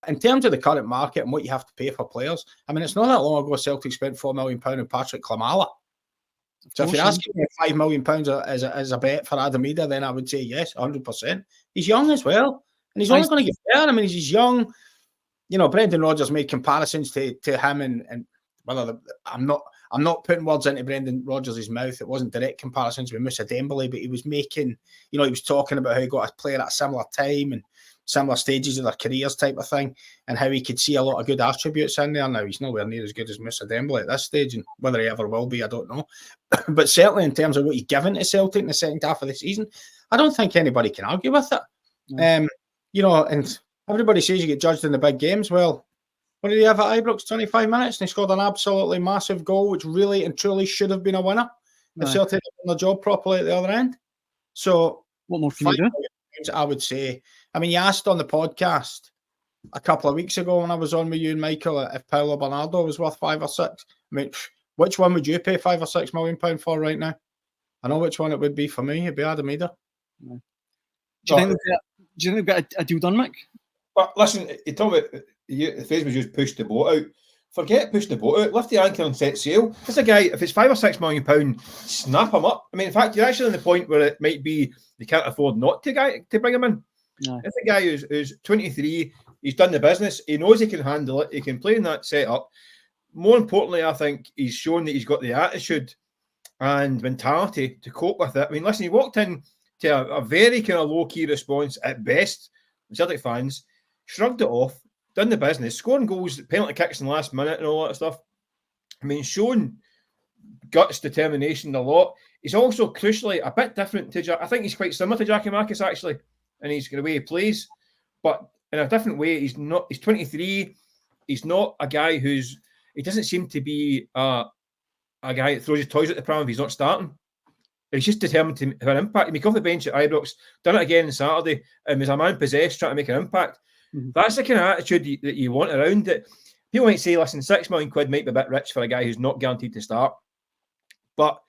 in terms of the current market and what you have to pay for players, I mean, it's not that long ago Celtic spent £4 million on Patrick Klimala. So if you're asking me £5 million as a bet for Adam Idah, then I would say yes, 100%. He's young as well, and he's only going to get better. I mean, he's young. You know, Brendan Rodgers made comparisons to him, and whether I'm not putting words into Brendan Rodgers' mouth. It wasn't direct comparisons with Moussa Dembele, but he was making, you know, he was talking about how he got a player at a similar time and similar stages of their careers type of thing, and how he could see a lot of good attributes in there. Now, he's nowhere near as good as Moussa Dembele at this stage, and whether he ever will be, I don't know. But certainly in terms of what he's given to Celtic in the second half of the season, I don't think anybody can argue with it. No. You know, and everybody says you get judged in the big games. Well, what did he have at Ibrox? 25 minutes, and he scored an absolutely massive goal, which really and truly should have been a winner if Celtic had done their job properly at the other end. So, what more can you do? I would say. I mean, you asked on the podcast a couple of weeks ago when I was on with you and Michael if Paulo Bernardo was worth 5 or 6. I mean, which one would you pay £5 or £6 million for right now? I know which one it would be for me. It'd be Adam Idah. Do you think they've got a deal done, Mick? But listen, you talk about the phrase was used, push the boat out. Forget pushing the boat out. Lift the anchor and set sail. This a guy, if it's £5 or £6 million, snap him up. I mean, in fact, you're actually on the point where it might be you can't afford not to bring him in. No. It's a guy who's 23, he's done the business, he knows he can handle it, he can play in that setup. More importantly, I think he's shown that he's got the attitude and mentality to cope with it. I mean, listen, he walked in to a very kind of low-key response at best. Celtic fans shrugged it off, done the business, scoring goals, penalty kicks in the last minute and all that stuff. I mean, shown guts, determination a lot. He's also crucially a bit different to I think he's quite similar to Jackie Marcus actually, and he's the way he plays, but in a different way. He's 23. He's not a guy he doesn't seem to be a guy that throws his toys at the pram if he's not starting. He's just determined to have an impact. He came off the bench at Ibrox, done it again on Saturday, and was a man possessed trying to make an impact. Mm-hmm. That's the kind of attitude that you want around it. People might say, listen, £6 million might be a bit rich for a guy who's not guaranteed to start. But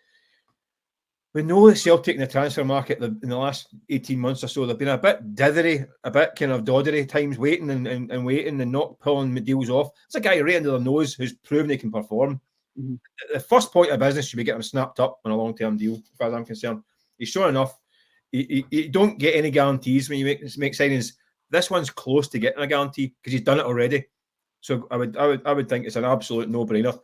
we know the Celtic in the transfer market in the last 18 months or so, they've been a bit dithery, a bit kind of doddery times, waiting and waiting and not pulling the deals off. It's a guy right under their nose who's proven he can perform. Mm-hmm. The first point of business should be getting him snapped up on a long-term deal, as far as I'm concerned. He's shown enough. You don't get any guarantees when you make signings. This one's close to getting a guarantee because he's done it already. So I would think it's an absolute no-brainer.